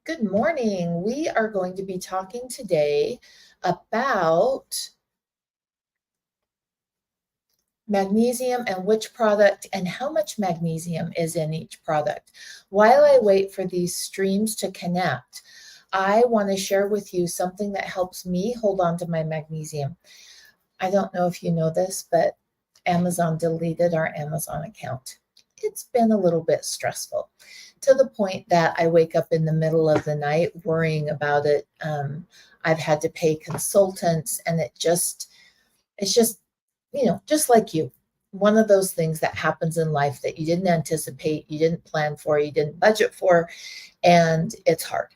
Good morning. We are going to be talking today about magnesium and which product and how much magnesium is in each product. While I wait for these streams to connect, I want to share with you something that helps me hold on to my magnesium. I don't know if you know this, but Amazon deleted our Amazon account. It's been a little bit stressful to the point that I wake up in the middle of the night worrying about it. I've had to pay consultants, and it's just, just like you, one of those things that happens in life that you didn't anticipate, you didn't plan for, you didn't budget for, and it's hard.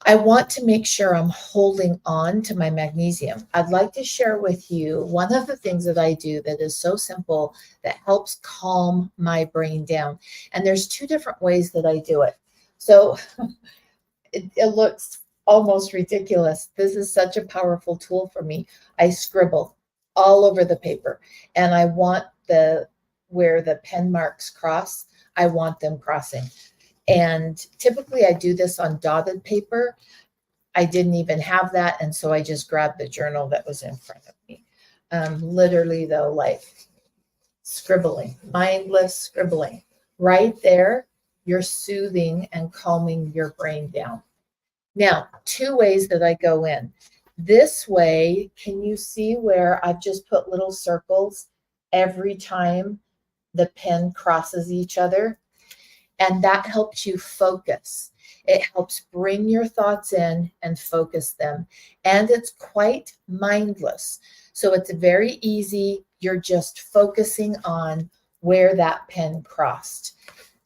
I want to make sure I'm holding on to my magnesium. I'd like to share with you one of the things that I do that is so simple that helps calm my brain down. And there's two different ways that I do it. So it looks almost ridiculous. This is such a powerful tool for me. I scribble all over the paper, and I want the where the pen marks cross, I want them crossing. And typically I do this on dotted paper. I didn't even have that. And so I just grabbed the journal that was in front of me. Literally, though, like scribbling, mindless scribbling. Right there, you're soothing and calming your brain down. Now, two ways that I go in. This way, can you see where I've just put little circles every time the pen crosses each other? And that helps you focus. It helps bring your thoughts in and focus them. And it's quite mindless. So it's very easy. You're just focusing on where that pen crossed.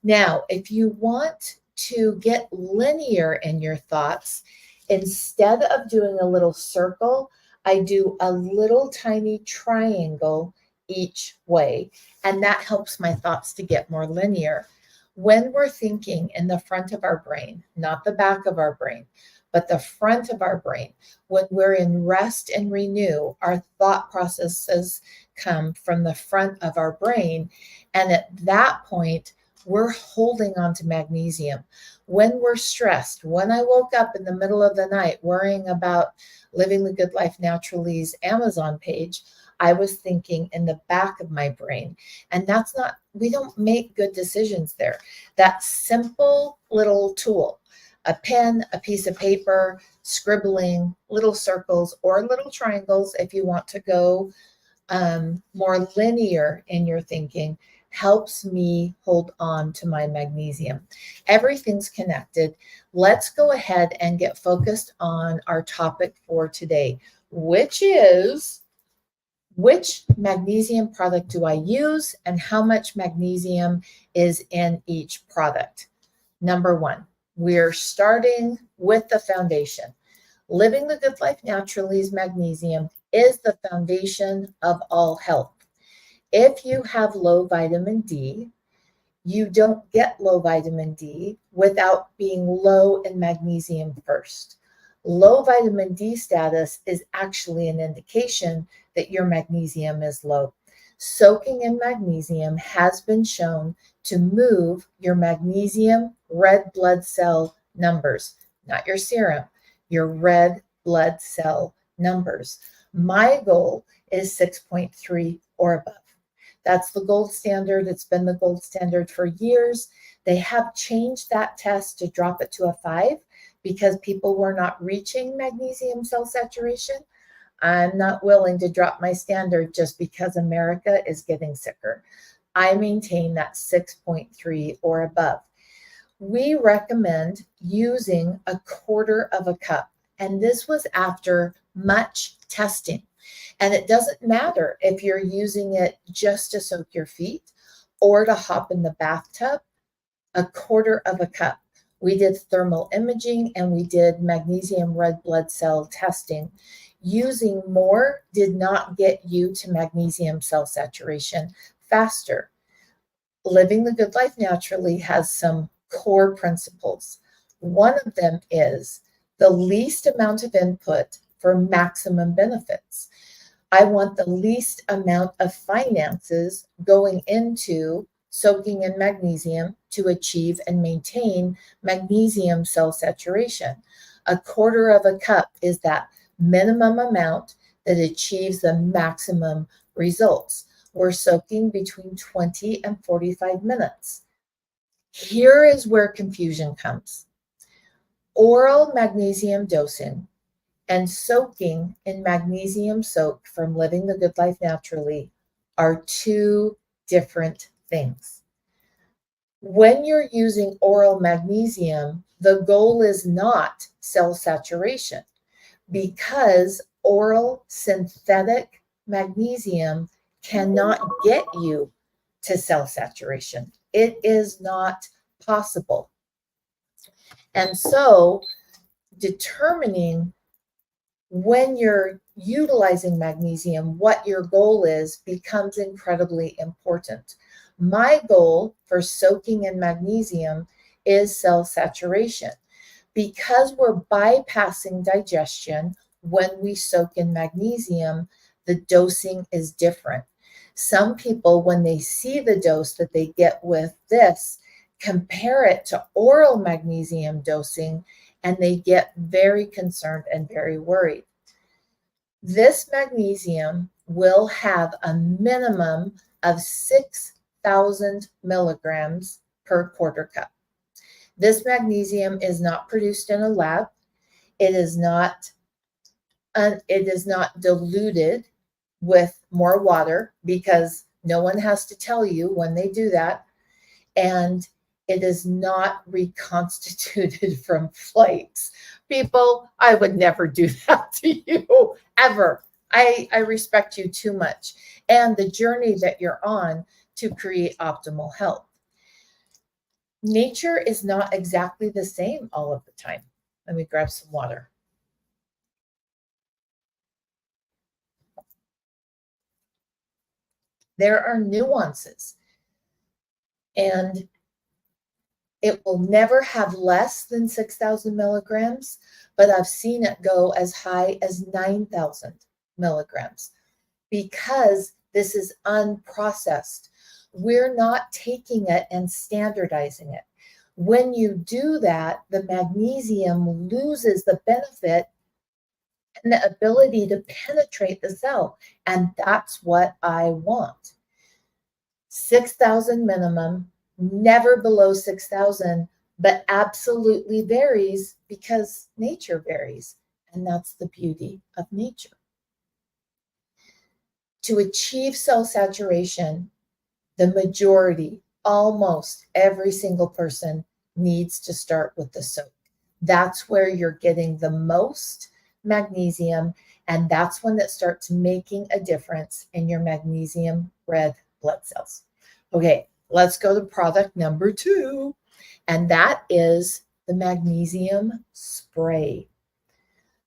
Now, if you want to get linear in your thoughts, instead of doing a little circle, I do a little tiny triangle each way. And that helps my thoughts to get more linear. When we're thinking in the front of our brain, not the back of our brain, but the front of our brain, when we're in rest and renew, our thought processes come from the front of our brain. And at that point, we're holding on to magnesium. When we're stressed, when I woke up in the middle of the night worrying about Living the Good Life Naturally's Amazon page, I was thinking in the back of my brain. And that's not, we don't make good decisions there. That simple little tool, a pen, a piece of paper, scribbling, little circles or little triangles, if you want to go more linear in your thinking, helps me hold on to my magnesium. Everything's connected. Let's go ahead and get focused on our topic for today, which is which magnesium product do I use and how much magnesium is in each product. Number one, we're starting with the foundation. Living the Good Life Naturally's magnesium is the foundation of all health. If you have low vitamin D, you don't get low vitamin D without being low in magnesium first. Low vitamin D status is actually an indication that your magnesium is low. Soaking in magnesium has been shown to move your magnesium red blood cell numbers, not your serum, your red blood cell numbers. My goal is 6.3 or above. That's the gold standard. It's been the gold standard for years. They have changed that test to drop it to a 5 because people were not reaching magnesium cell saturation. I'm not willing to drop my standard just because America is getting sicker. I maintain that 6.3 or above. We recommend using a quarter of a cup, and this was after much testing. And it doesn't matter if you're using it just to soak your feet or to hop in the bathtub, a quarter of a cup. We did thermal imaging and we did magnesium red blood cell testing. Using more did not get you to magnesium cell saturation faster. Living the Good Life Naturally has some core principles. One of them is the least amount of input for maximum benefits. I want the least amount of finances going into soaking in magnesium to achieve and maintain magnesium cell saturation. A quarter of a cup is that minimum amount that achieves the maximum results. We're soaking between 20 and 45 minutes. Here is where confusion comes. Oral magnesium dosing and soaking in magnesium soak from Living the Good Life Naturally are two different things. When you're using oral magnesium, the goal is not cell saturation because oral synthetic magnesium cannot get you to cell saturation. It is not possible. And so determining when you're utilizing magnesium, what your goal is becomes incredibly important. My goal for soaking in magnesium is cell saturation. Because we're bypassing digestion when we soak in magnesium, the dosing is different. Some people, when they see the dose that they get with this, compare it to oral magnesium dosing, and they get very concerned and very worried. This magnesium will have a minimum of 6,000 milligrams per quarter cup. This magnesium is not produced in a lab. It is not diluted with more water because no one has to tell you when they do that. And it is not reconstituted from flakes. People, I would never do that to you, ever. I respect you too much and the journey that you're on to create optimal health. Nature is not exactly the same all of the time. Let me grab some water. There are nuances, and it will never have less than 6,000 milligrams, but I've seen it go as high as 9,000 milligrams because this is unprocessed. We're not taking it and standardizing it. When you do that, the magnesium loses the benefit and the ability to penetrate the cell. And that's what I want. 6,000 minimum, never below 6,000, but absolutely varies because nature varies. And that's the beauty of nature. To achieve cell saturation, the majority, almost every single person needs to start with the soak. That's where you're getting the most magnesium, and that's when it starts making a difference in your magnesium red blood cells. Okay, let's go to product number 2, and that is the magnesium spray.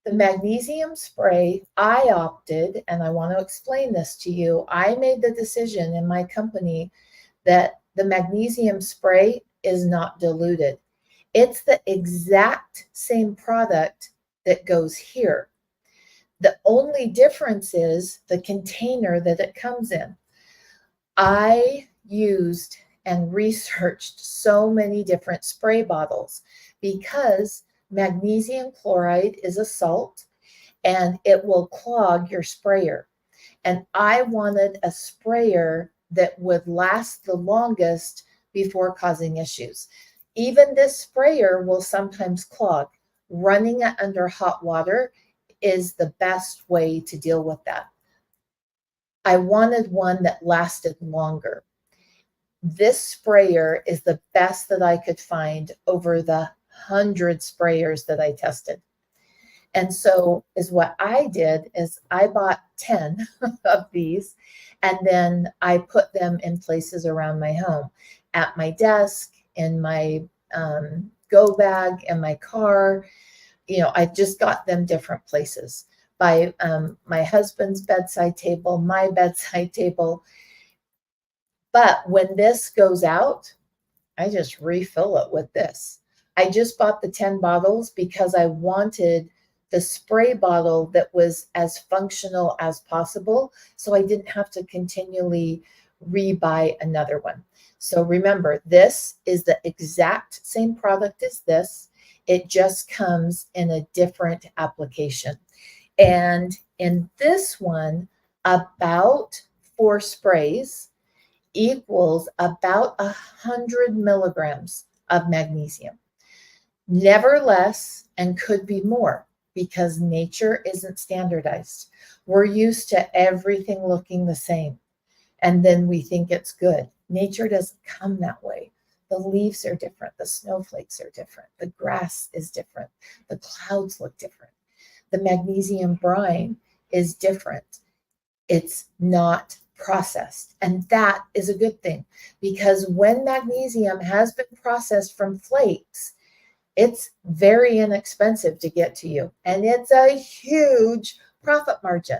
The magnesium spray, I opted, and I want to explain this to you. I made the decision in my company that the magnesium spray is not diluted. It's the exact same product that goes here. The only difference is the container that it comes in. I used and researched so many different spray bottles because magnesium chloride is a salt and it will clog your sprayer. And I wanted a sprayer that would last the longest before causing issues. Even this sprayer will sometimes clog. Running it under hot water is the best way to deal with that. I wanted one that lasted longer. This sprayer is the best that I could find over the 100 sprayers that I tested. And so is what I did is I bought 10 of these, and then I put them in places around my home, at my desk, in my go bag, in my car. I just got them different places, by my husband's bedside table, my bedside table. But when this goes out, I just refill it with this. I just bought the 10 bottles because I wanted the spray bottle that was as functional as possible, so I didn't have to continually rebuy another one. So remember, this is the exact same product as this. It just comes in a different application. And in this one, about 4 sprays equals about 100 milligrams of magnesium. Never less and could be more because nature isn't standardized. We're used to everything looking the same, and then we think it's good. Nature doesn't come that way. The leaves are different. The snowflakes are different. The grass is different. The clouds look different. The magnesium brine is different. It's not processed. And that is a good thing because when magnesium has been processed from flakes, it's very inexpensive to get to you. And it's a huge profit margin.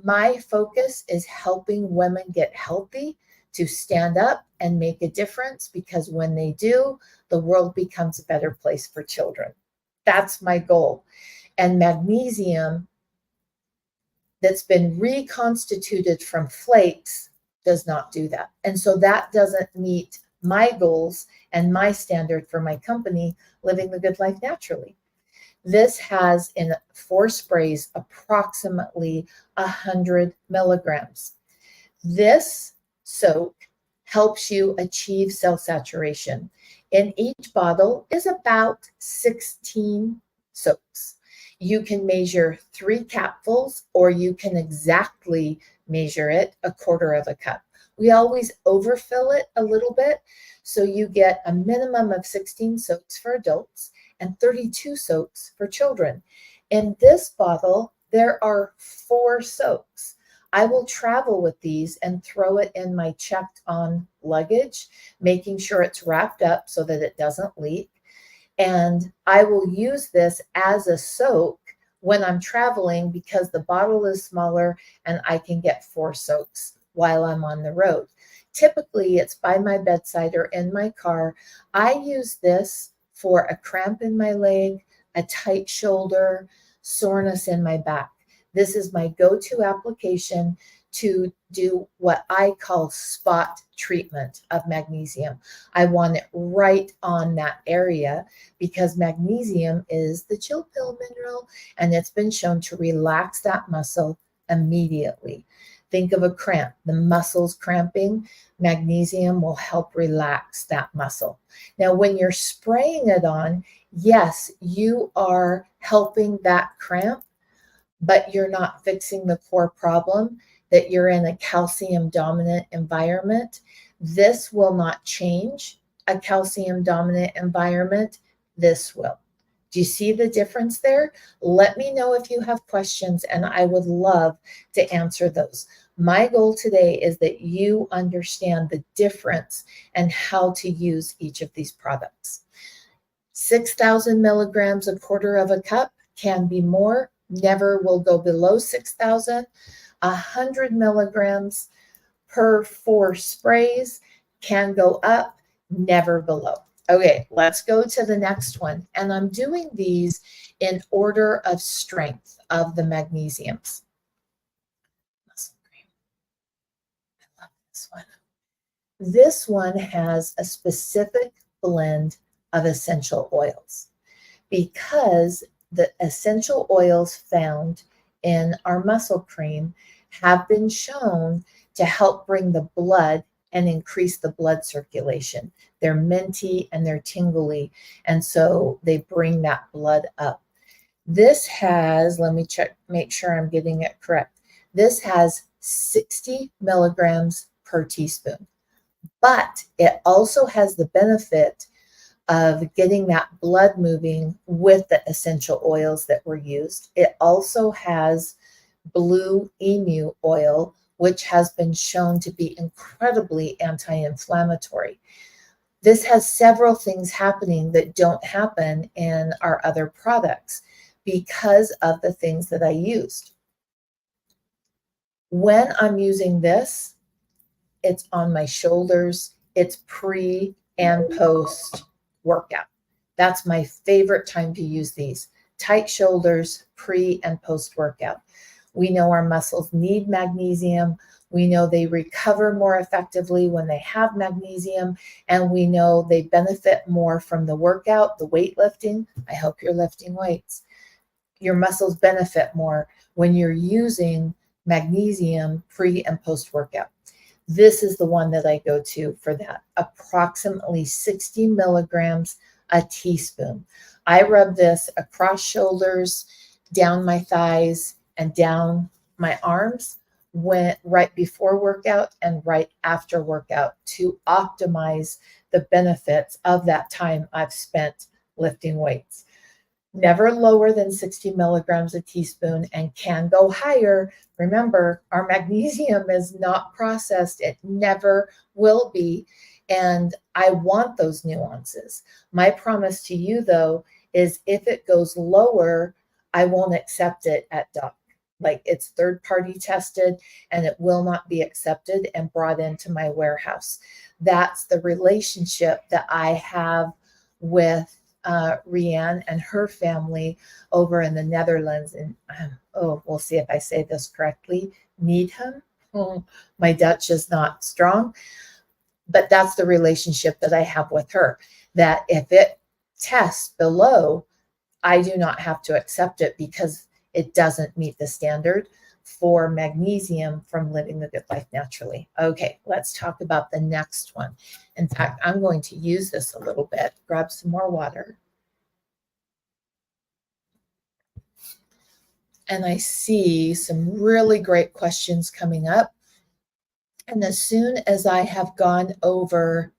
My focus is helping women get healthy to stand up and make a difference because when they do, the world becomes a better place for children. That's my goal. And magnesium that's been reconstituted from flakes does not do that. And so that doesn't meet my goals and my standard for my company, Living the Good Life Naturally. This has in 4 sprays approximately 100 milligrams. This soak helps you achieve cell saturation. In each bottle is about 16 soaks. You can measure 3 capfuls or you can exactly measure it, 1/4 of a cup. We always overfill it a little bit, so you get a minimum of 16 soaks for adults and 32 soaks for children. In this bottle, there are 4 soaks. I will travel with these and throw it in my checked on luggage, making sure it's wrapped up so that it doesn't leak. And I will use this as a soak when I'm traveling because the bottle is smaller and I can get 4 soaks while I'm on the road. Typically, it's by my bedside or in my car. I use this for a cramp in my leg, a tight shoulder, soreness in my back. This is my go-to application to do what I call spot treatment of magnesium. I want it right on that area because magnesium is the chill pill mineral and it's been shown to relax that muscle immediately. Think of a cramp, the muscles cramping, magnesium will help relax that muscle. Now, when you're spraying it on, yes, you are helping that cramp, but you're not fixing the core problem that you're in a calcium dominant environment. This will not change a calcium dominant environment. This will. Do you see the difference there? Let me know if you have questions and I would love to answer those. My goal today is that you understand the difference and how to use each of these products. 6,000 milligrams, 1/4 of a cup, can be more, never will go below 6,000. 100 milligrams per 4 sprays can go up, never below. Okay, let's go to the next one. And I'm doing these in order of strength of the magnesiums. Muscle cream. I love this one. This one has a specific blend of essential oils because the essential oils found in our muscle cream have been shown to help bring the blood and increase the blood circulation. They're minty and they're tingly, and so they bring that blood up. This has, let me check, make sure I'm getting it correct. This has 60 milligrams per teaspoon, but it also has the benefit of getting that blood moving with the essential oils that were used. It also has blue emu oil, which has been shown to be incredibly anti-inflammatory. This has several things happening that don't happen in our other products because of the things that I used. When I'm using this, it's on my shoulders, it's pre and post workout. That's my favorite time to use these. Tight shoulders, pre and post workout. We know our muscles need magnesium. We know they recover more effectively when they have magnesium, and we know they benefit more from the workout, the weightlifting. I hope you're lifting weights. Your muscles benefit more when you're using magnesium pre and post workout. This is the one that I go to for that. Approximately 60 milligrams a teaspoon. I rub this across shoulders, down my thighs, and down my arms right before workout and right after workout to optimize the benefits of that time I've spent lifting weights. Never lower than 60 milligrams a teaspoon, and can go higher. Remember, our magnesium is not processed. It never will be. And I want those nuances. My promise to you, though, is if it goes lower, I won't accept it at doc. Like, it's third party tested, and it will not be accepted and brought into my warehouse. That's the relationship that I have with Rianne and her family over in the Netherlands. And we'll see if I say this correctly. Needham. Oh, my Dutch is not strong, but that's the relationship that I have with her. That if it tests below, I do not have to accept it because it doesn't meet the standard for magnesium from living the good life naturally. Okay, let's talk about the next one. In fact, I'm going to use this a little bit. Grab some more water. And I see some really great questions coming up. And as soon as I have gone over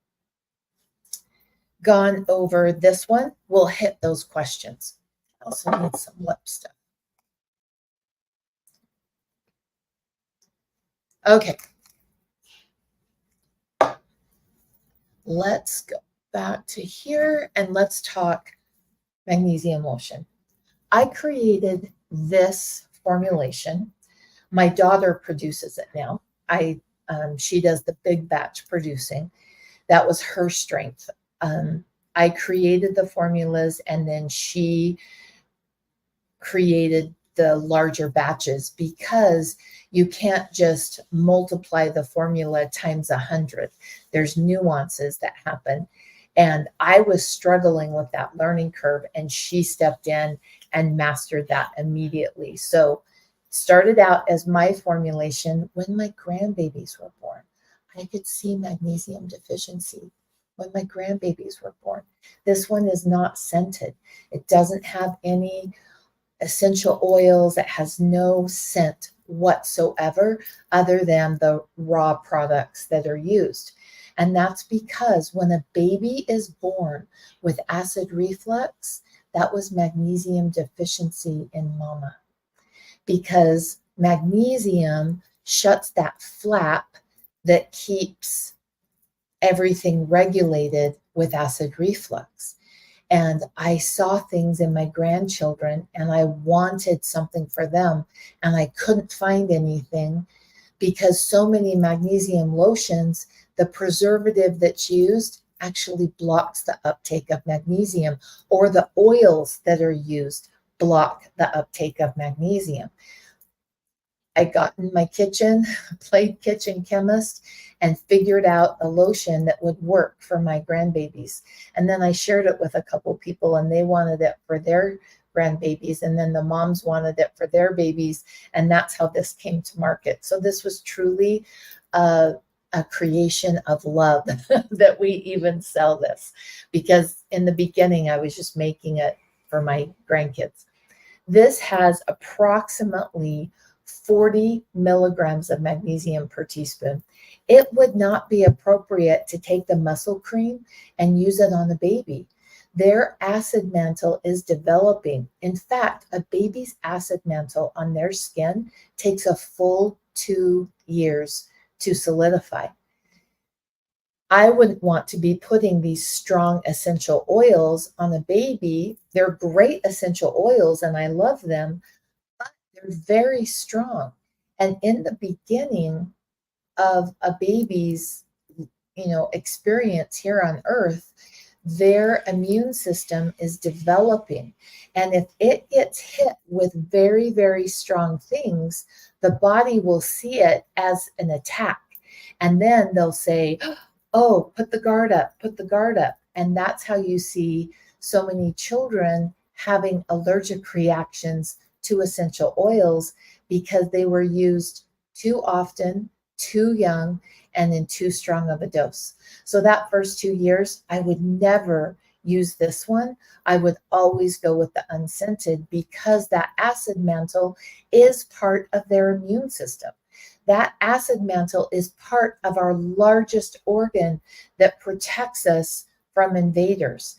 this one, we'll hit those questions. I also need some lip stuff. Okay. Let's go back to here and let's talk magnesium lotion. I created this formulation. My daughter produces it now. She does the big batch producing. That was her strength. I created the formulas, and then she created the larger batches because you can't just multiply the formula times 100. There's nuances that happen. And I was struggling with that learning curve, and she stepped in and mastered that immediately. So started out as my formulation when my grandbabies were born. I could see magnesium deficiency when my grandbabies were born. This one is not scented. It doesn't have any essential oils. It has no scent whatsoever other than the raw products that are used. And that's because when a baby is born with acid reflux, that was magnesium deficiency in mama. Because magnesium shuts that flap that keeps everything regulated with acid reflux. And I saw things in my grandchildren, and I wanted something for them, and I couldn't find anything because so many magnesium lotions, the preservative that's used actually blocks the uptake of magnesium, or the oils that are used block the uptake of magnesium. I got in my kitchen, played kitchen chemist, and figured out a lotion that would work for my grandbabies. And then I shared it with a couple people, and they wanted it for their grandbabies. And then the moms wanted it for their babies. And that's how this came to market. So this was truly a creation of love that we even sell this, because in the beginning, I was just making it for my grandkids. This has approximately 40 milligrams of magnesium per teaspoon. It would not be appropriate to take the muscle cream and use it on a baby. Their acid mantle is developing. In fact, a baby's acid mantle on their skin takes a full 2 years to solidify. I wouldn't want to be putting these strong essential oils on a baby. They're great essential oils and I love them, but they're very strong. And in the beginning of a baby's, experience here on earth, their immune system is developing. And if it gets hit with very, very strong things, the body will see it as an attack. And then they'll say, oh, put the guard up, put the guard up. And that's how you see so many children having allergic reactions to essential oils because they were used too often, too young, and in too strong of a dose. So that first 2 years, I would never use this one. I would always go with the unscented because that acid mantle is part of their immune system. That acid mantle is part of our largest organ that protects us from invaders.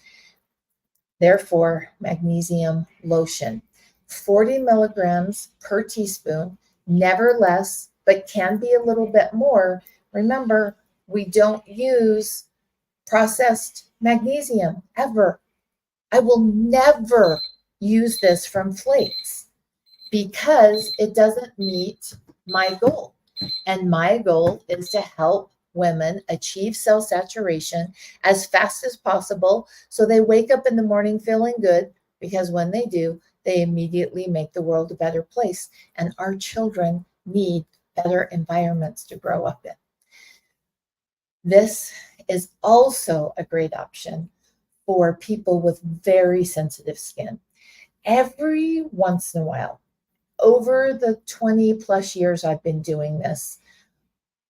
Therefore, magnesium lotion, 40 milligrams per teaspoon, never less, but can be a little bit more. Remember, we don't use processed magnesium ever. I will never use this from flakes because it doesn't meet my goal. And my goal is to help women achieve cell saturation as fast as possible so they wake up in the morning feeling good, because when they do, they immediately make the world a better place. And our children need better environments to grow up in. This is also a great option for people with very sensitive skin. Every once in a while, over the 20 plus years I've been doing this,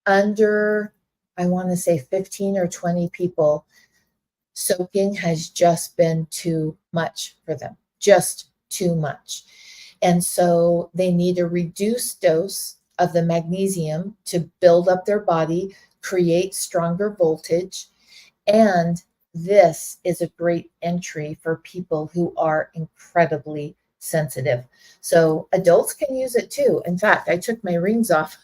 under, I want to say 15 or 20 people, soaking has just been too much for them, just too much. And so they need a reduced dose of the magnesium to build up their body, create stronger voltage. And this is a great entry for people who are incredibly sensitive. So adults can use it too. In fact, I took my rings off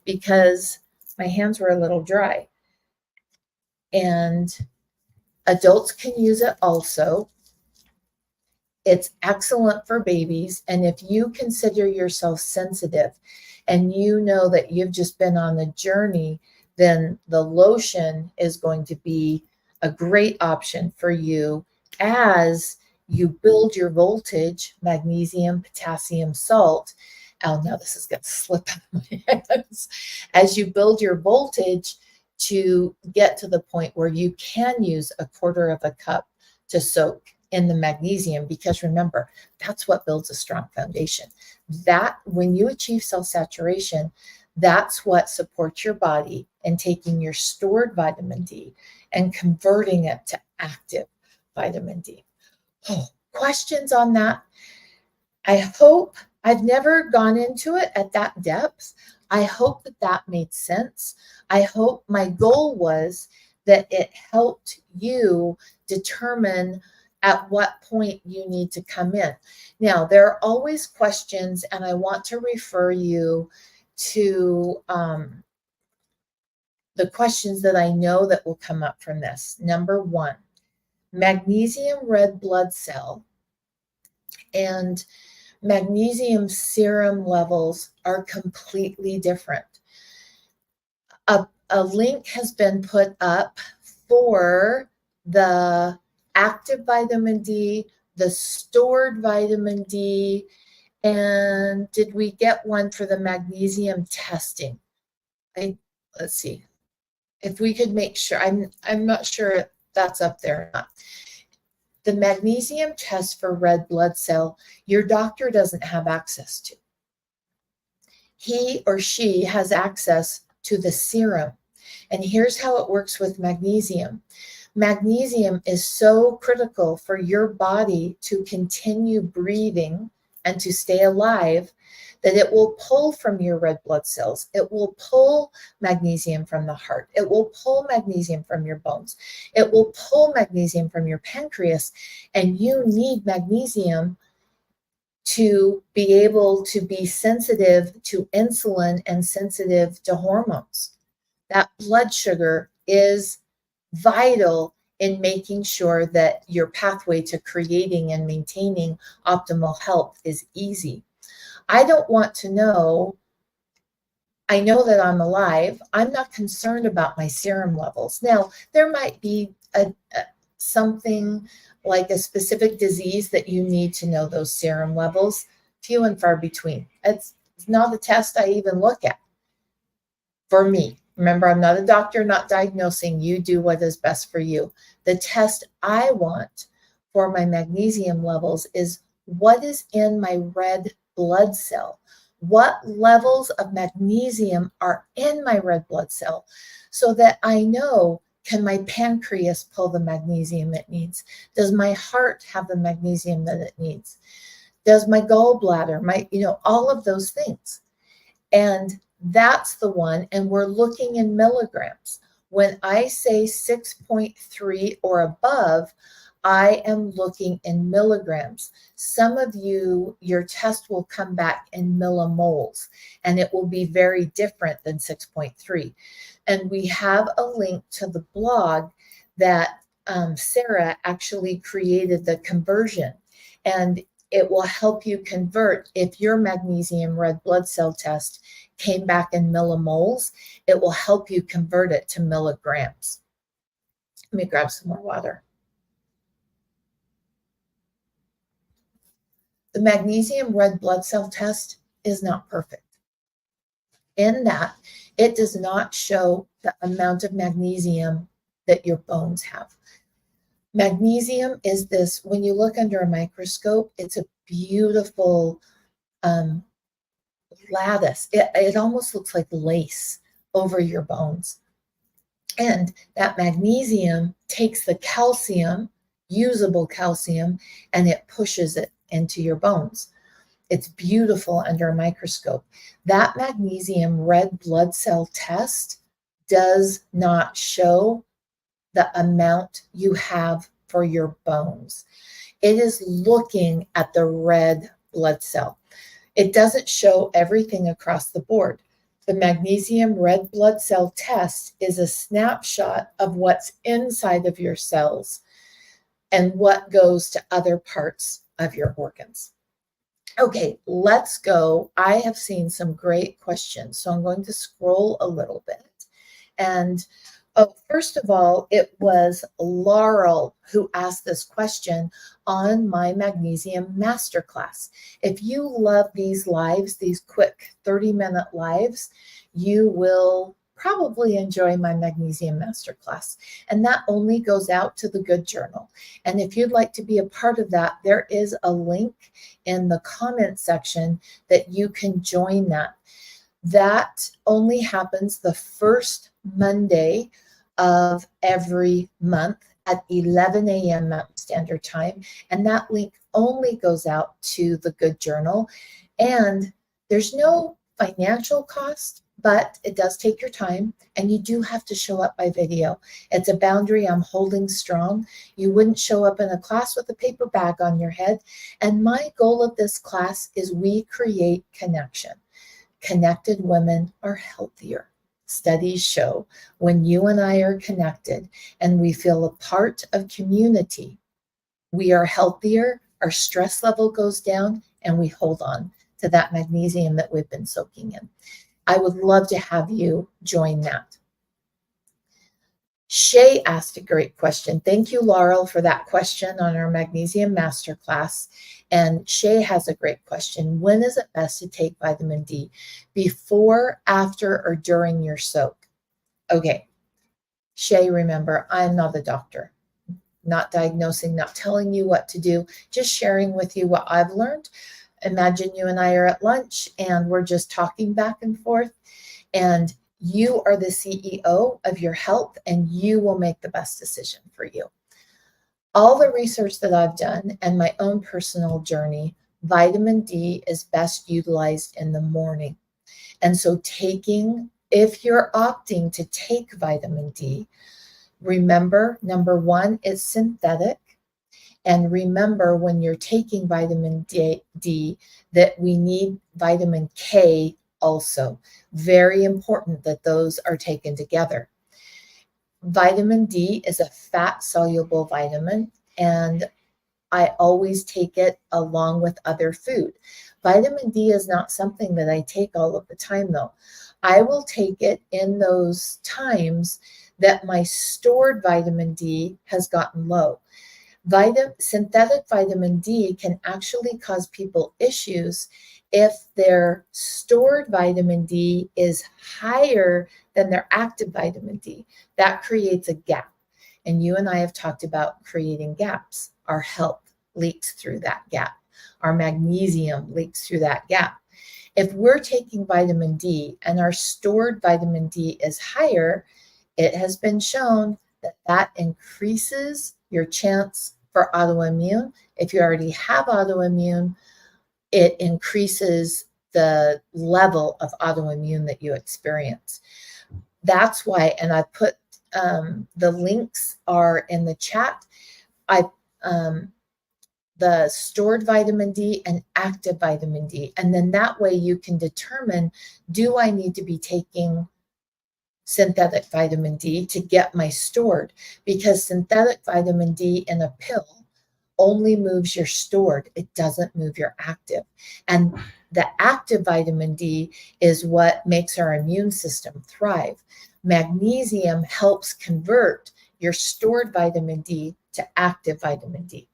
because my hands were a little dry. And adults can use it also. It's excellent for babies. And if you consider yourself sensitive and you know that you've just been on a journey, then the lotion is going to be a great option for you as you build your voltage, magnesium, potassium, salt. Oh, now this is going to slip out of my hands. As you build your voltage to get to the point where you can use a quarter of a cup to soak in the magnesium, because remember, that's what builds a strong foundation. That when you achieve cell saturation, that's what supports your body in taking your stored vitamin D and converting it to active vitamin D. Oh, questions on that? I hope I've never gone into it at that depth. I hope that that made sense. I hope my goal was that it helped you determine at what point you need to come in. Now, there are always questions, and I want to refer you to the questions that I know that will come up from this. Number one, magnesium red blood cell and magnesium serum levels are completely different. A link has been put up for the active vitamin D, the stored vitamin D, and did we get one for the magnesium testing? Let's see if we could make sure. I'm not sure if that's up there or not. The magnesium test for red blood cell, your doctor doesn't have access to. He or she has access to the serum. And here's how it works with magnesium. Magnesium is so critical for your body to continue breathing and to stay alive that it will pull from your red blood cells. It will pull magnesium from the heart. It will pull magnesium from your bones. It will pull magnesium from your pancreas. And you need magnesium to be able to be sensitive to insulin and sensitive to hormones. That blood sugar is vital in making sure that your pathway to creating and maintaining optimal health is easy. I don't want to know, I know that I'm alive. I'm not concerned about my serum levels. Now, there might be something like a specific disease that you need to know those serum levels, few and far between. It's not a test I even look at for me. Remember, I'm not a doctor, not diagnosing. You do what is best for you. The test I want for my magnesium levels is what is in my red blood cell. What levels of magnesium are in my red blood cell so that I know, can my pancreas pull the magnesium it needs? Does my heart have the magnesium that it needs? Does my gallbladder, all of those things. And that's the one. And we're looking in milligrams. When I say 6.3 or above, I am looking in milligrams. Some of you, your test will come back in millimoles, and it will be very different than 6.3. And we have a link to the blog that Sarah actually created the conversion. And it will help you convert. If your magnesium red blood cell test came back in millimoles, it will help you convert it to milligrams. Let me grab some more water. The magnesium red blood cell test is not perfect in that it does not show the amount of magnesium that your bones have. Magnesium is this, when you look under a microscope, it's a beautiful lattice. It almost looks like lace over your bones. And that magnesium takes the calcium, usable calcium, and it pushes it into your bones. It's beautiful under a microscope. That magnesium red blood cell test does not show the amount you have for your bones. It is looking at the red blood cell. It doesn't show everything across the board. The magnesium red blood cell test is a snapshot of what's inside of your cells and what goes to other parts of your organs. Okay, let's go. I have seen some great questions, so I'm going to scroll a little bit. And first of all, it was Laurel who asked this question on my magnesium masterclass. If you love these lives, these quick 30-minute lives, you will probably enjoy my magnesium masterclass. And that only goes out to the Good Journal. And if you'd like to be a part of that, there is a link in the comment section that you can join that. That only happens the first Monday of every month at 11 a.m. Mountain Standard Time. And that link only goes out to the Good Journal. And there's no financial cost, but it does take your time, and you do have to show up by video. It's a boundary I'm holding strong. You wouldn't show up in a class with a paper bag on your head. And my goal of this class is we create connection. Connected women are healthier. Studies show when you and I are connected and we feel a part of community, we are healthier, our stress level goes down, and we hold on to that magnesium that we've been soaking in. I would love to have you join that. Shay asked a great question. Thank you, Laurel, for that question on our Magnesium Masterclass. And Shay has a great question. When is it best to take vitamin D? Before, after, or during your soak? Okay, Shay, remember, I'm not a doctor. Not diagnosing, not telling you what to do, just sharing with you what I've learned. Imagine you and I are at lunch and we're just talking back and forth, and you are the CEO of your health and you will make the best decision for you. All the research that I've done and my own personal journey, vitamin D is best utilized in the morning. And so if you're opting to take vitamin D, remember, number one, it's synthetic. And remember, when you're taking vitamin D, that we need vitamin K also. Very important that those are taken together. Vitamin D is a fat-soluble vitamin, and I always take it along with other food. Vitamin D is not something that I take all of the time, though. I will take it in those times that my stored vitamin D has gotten low. Synthetic vitamin D can actually cause people issues if their stored vitamin D is higher than their active vitamin D. That creates a gap. And you and I have talked about creating gaps. Our health leaks through that gap. Our magnesium leaks through that gap. If we're taking vitamin D and our stored vitamin D is higher, it has been shown that that increases your chance for autoimmune. If you already have autoimmune, it increases the level of autoimmune that you experience. That's why, and I put the links are in the chat. The stored vitamin D and active vitamin D. And then that way you can determine, do I need to be taking synthetic vitamin D to get my stored? Because synthetic vitamin D in a pill only moves your stored. It doesn't move your active. And the active vitamin D is what makes our immune system thrive. Magnesium helps convert your stored vitamin D to active vitamin D.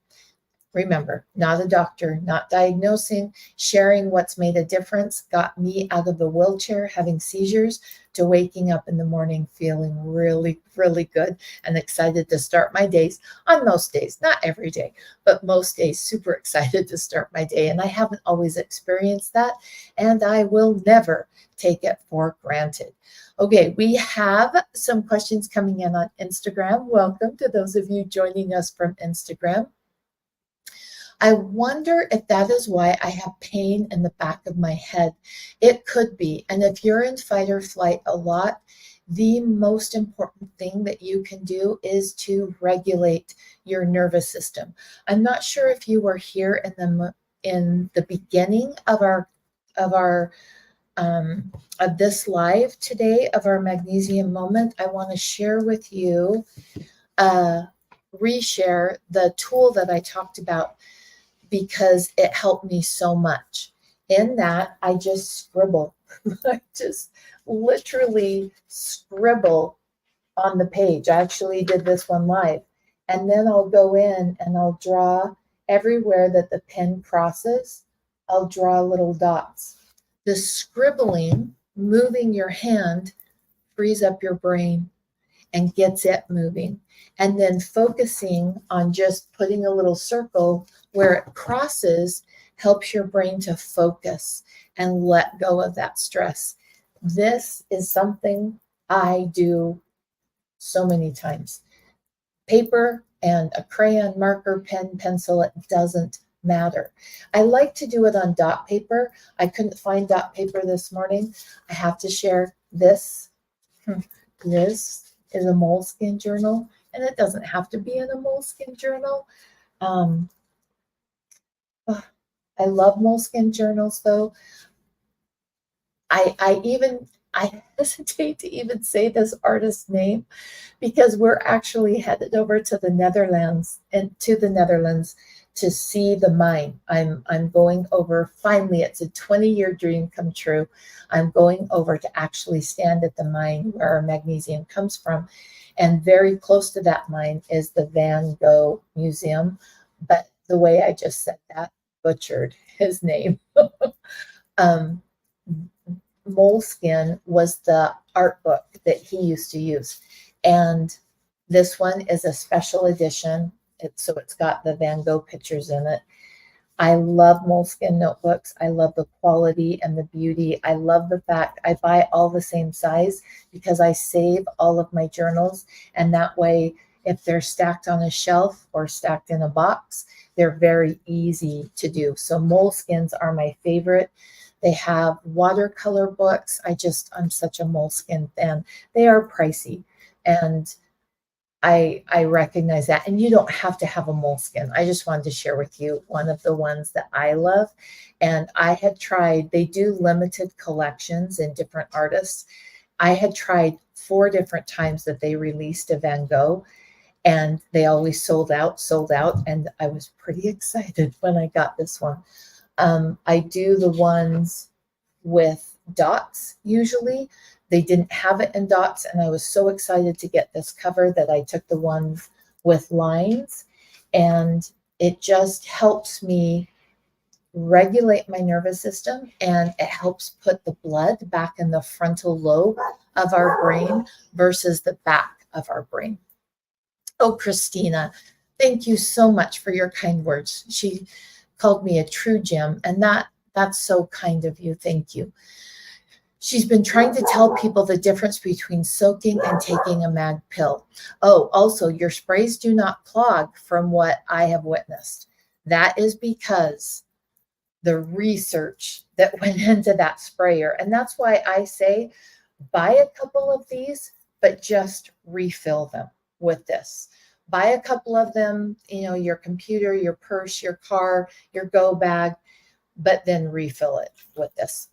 Remember, not a doctor, not diagnosing, sharing what's made a difference got me out of the wheelchair having seizures to waking up in the morning feeling really, really good and excited to start my days on most days, not every day, but most days, super excited to start my day. And I haven't always experienced that, and I will never take it for granted. Okay, we have some questions coming in on Instagram. Welcome to those of you joining us from Instagram. I wonder if that is why I have pain in the back of my head. It could be. And if you're in fight or flight a lot, the most important thing that you can do is to regulate your nervous system. I'm not sure if you were here in the beginning of this live today of our magnesium moment. I want to share with you, reshare the tool that I talked about, because it helped me so much. In that, I just scribble. I just literally scribble on the page. I actually did this one live. And then I'll go in and I'll draw everywhere that the pen crosses. I'll draw little dots. The scribbling, moving your hand, frees up your brain and gets it moving. And then focusing on just putting a little circle where it crosses helps your brain to focus and let go of that stress. This is something I do so many times. Paper and a crayon, marker, pen, pencil, it doesn't matter. I like to do it on dot paper. I couldn't find dot paper this morning. I have to share this. This is a moleskin journal, and it doesn't have to be in a moleskin journal. I love moleskin journals, though. I hesitate to even say this artist's name because we're actually headed over to the Netherlands to see the mine. I'm going over, finally, it's a 20-year dream come true. I'm going over to actually stand at the mine where our magnesium comes from. And very close to that mine is the Van Gogh Museum. But the way I just said that, butchered his name. Moleskin was the art book that he used to use. And this one is a special edition. So it's got the Van Gogh pictures in it. I love moleskin notebooks. I love the quality and the beauty. I love the fact I buy all the same size because I save all of my journals. And that way, if they're stacked on a shelf or stacked in a box, they're very easy to do. So moleskins are my favorite. They have watercolor books. I'm such a moleskin fan. They are pricey, and I recognize that. And you don't have to have a moleskin. I just wanted to share with you one of the ones that I love. And I had tried, they do limited collections in different artists. I had tried 4 different times that they released a Van Gogh, and they always sold out. And I was pretty excited when I got this one. I do the ones with dots usually They didn't have it in dots, and I was so excited to get this cover that I took the ones with lines, and it just helps me regulate my nervous system, and it helps put the blood back in the frontal lobe of our brain versus the back of our brain. Oh, Christina, thank you so much for your kind words. She called me a true gem, and that's so kind of you. Thank you. She's been trying to tell people the difference between soaking and taking a mag pill. Oh, also, your sprays do not clog from what I have witnessed. That is because the research that went into that sprayer. And that's why I say buy a couple of these, but just refill them with this. Buy a couple of them, your computer, your purse, your car, your go bag, but then refill it with this.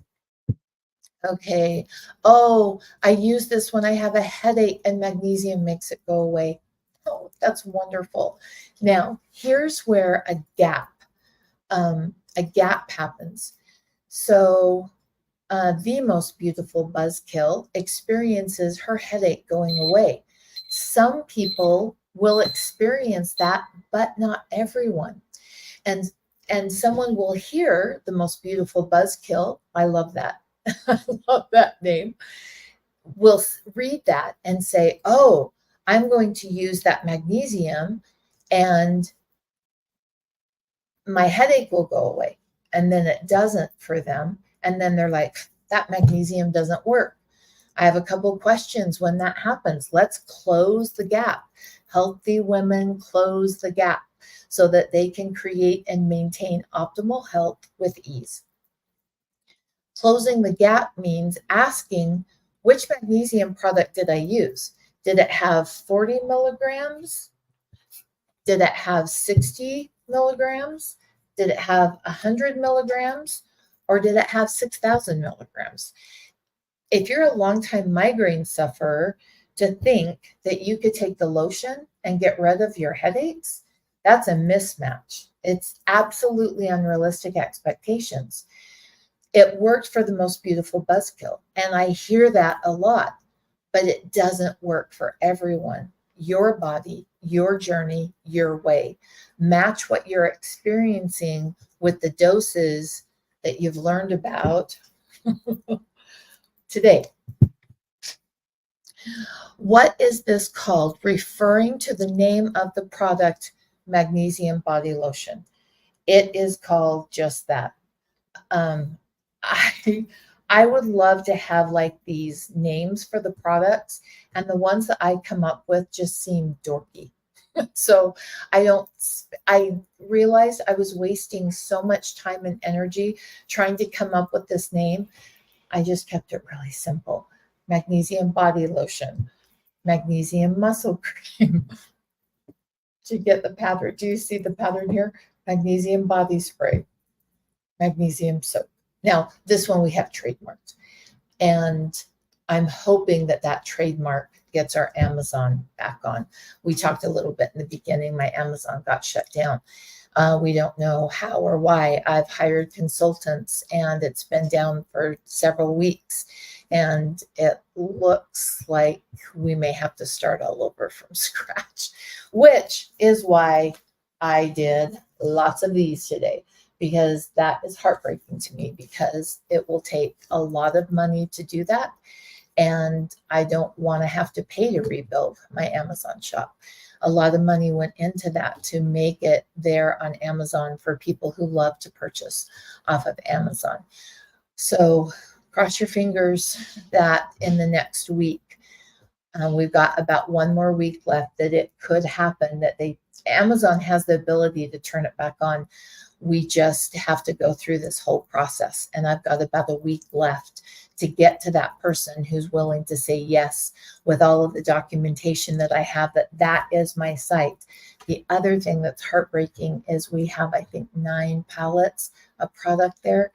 Okay. Oh, I use this when I have a headache, and magnesium makes it go away. Oh, that's wonderful. Now, here's where a gap happens. So the most beautiful buzzkill experiences her headache going away. Some people will experience that, but not everyone. And someone will hear the most beautiful buzzkill. I love that. I love that name. Will read that and say, "Oh, I'm going to use that magnesium, and my headache will go away." And then it doesn't for them. And then they're like, that magnesium doesn't work. I have a couple questions when that happens. Let's close the gap. Healthy women close the gap so that they can create and maintain optimal health with ease. Closing the gap means asking, which magnesium product did I use? Did it have 40 milligrams? Did it have 60 milligrams? Did it have 100 milligrams? Or did it have 6,000 milligrams? If you're a longtime migraine sufferer, to think that you could take the lotion and get rid of your headaches, that's a mismatch. It's absolutely unrealistic expectations. It worked for the most beautiful buzzkill, and I hear that a lot, but it doesn't work for everyone. Your body, your journey, your way. Match what you're experiencing with the doses that you've learned about today. What is this called? Referring to the name of the product, Magnesium Body Lotion. It is called just that. I would love to have like these names for the products, and the ones that I come up with just seem dorky. So I realized I was wasting so much time and energy trying to come up with this name. I just kept it really simple. Magnesium Body Lotion, Magnesium Muscle Cream. To get the pattern, do you see the pattern here? Magnesium Body Spray, Magnesium Soap. Now, this one we have trademarked, and I'm hoping that that trademark gets our Amazon back on. We talked a little bit in the beginning. My Amazon got shut down. We don't know how or why. I've hired consultants, and it's been down for several weeks, and it looks like we may have to start all over from scratch, which is why I did lots of these today, because that is heartbreaking to me, because it will take a lot of money to do that. And I don't want to have to pay to rebuild my Amazon shop. A lot of money went into that to make it there on Amazon for people who love to purchase off of Amazon. So cross your fingers that in the next week, we've got about one more week left, that it could happen that Amazon has the ability to turn it back on. We just have to go through this whole process. And I've got about a week left to get to that person who's willing to say yes with all of the documentation that I have, that is my site. The other thing that's heartbreaking is we have, I think, 9 pallets of product there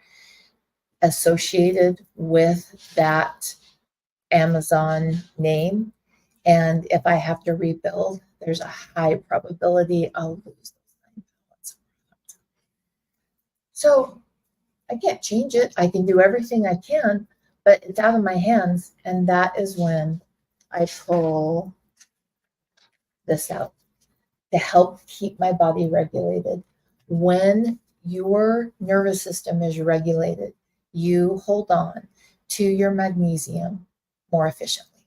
associated with that Amazon name. And if I have to rebuild, there's a high probability I'll lose those 9 pallets. So I can't change it. I can do everything I can, but it's out of my hands. And that is when I pull this out to help keep my body regulated. When your nervous system is regulated, you hold on to your magnesium more efficiently.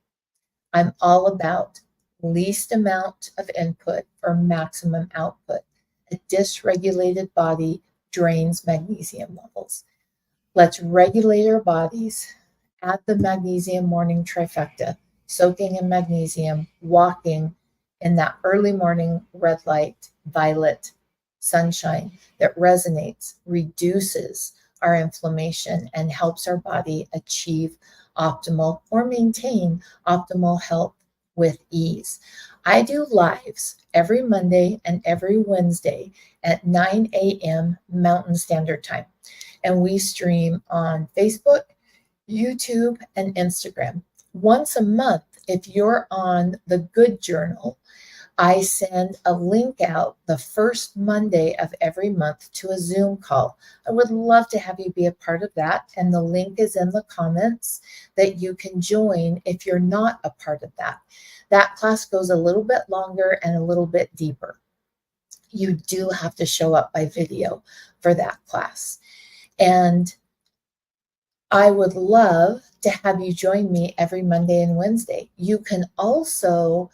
I'm all about least amount of input for maximum output. A dysregulated body drains magnesium levels. Let's regulate our bodies. Add the magnesium morning trifecta, soaking in magnesium, walking in that early morning red light, violet sunshine that resonates, reduces our inflammation, and helps our body achieve optimal or maintain optimal health with ease. I do lives every Monday and every Wednesday at 9 a.m. Mountain Standard Time. And we stream on Facebook, YouTube, and Instagram. Once a month, if you're on the Good Journal, I send a link out the first Monday of every month to a Zoom call. I would love to have you be a part of that. And the link is in the comments that you can join if you're not a part of that. That class goes a little bit longer and a little bit deeper. You do have to show up by video for that class. And I would love to have you join me every Monday and Wednesday. You can also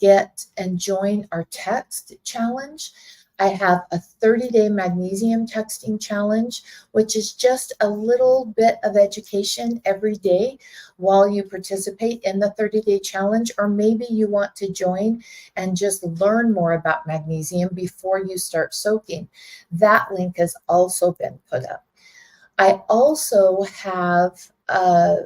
get and join our text challenge. I have a 30-day magnesium texting challenge, which is just a little bit of education every day while you participate in the 30-day challenge, or maybe you want to join and just learn more about magnesium before you start soaking. That link has also been put up. I also have a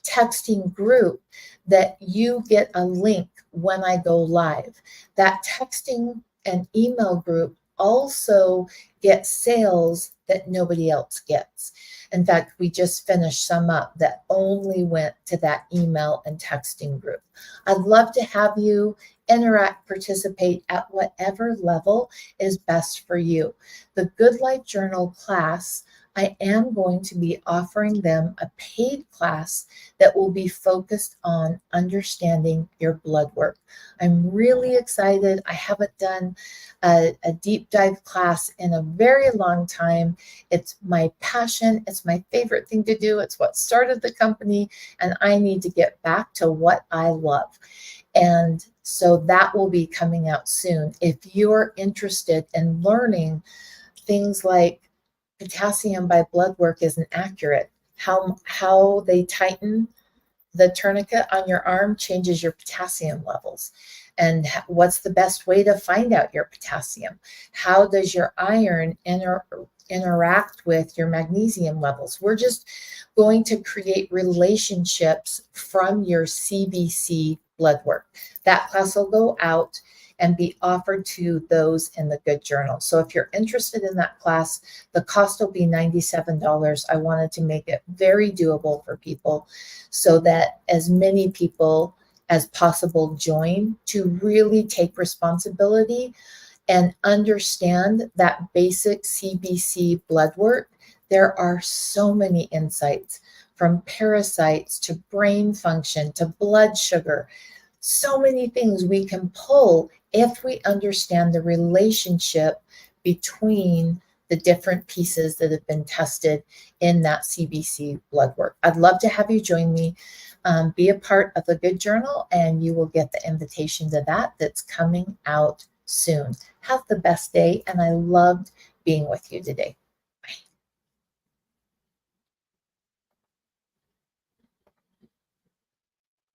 texting group that you get a link when I go live. That texting and email group also gets sales that nobody else gets. In fact, we just finished some up that only went to that email and texting group. I'd love to have you interact, participate at whatever level is best for you. The Good Life Journal class, I am going to be offering them a paid class that will be focused on understanding your blood work. I'm really excited. I haven't done a deep dive class in a very long time. It's my passion. It's my favorite thing to do. It's what started the company, and I need to get back to what I love. And so that will be coming out soon. If you're interested in learning things like potassium by blood work isn't accurate, how they tighten the tourniquet on your arm changes your potassium levels, and what's the best way to find out your potassium, how does your iron interact with your magnesium levels. We're just going to create relationships from your CBC blood work. That class will go out and be offered to those in the Good Journal. So if you're interested in that class, the cost will be $97. I wanted to make it very doable for people so that as many people as possible join to really take responsibility and understand that basic CBC blood work. There are so many insights, from parasites to brain function to blood sugar. So many things we can pull if we understand the relationship between the different pieces that have been tested in that CBC blood work. I'd love to have you join me, be a part of the Good Journal, and you will get the invitation to that. That's coming out soon. Have the best day, and I loved being with you today.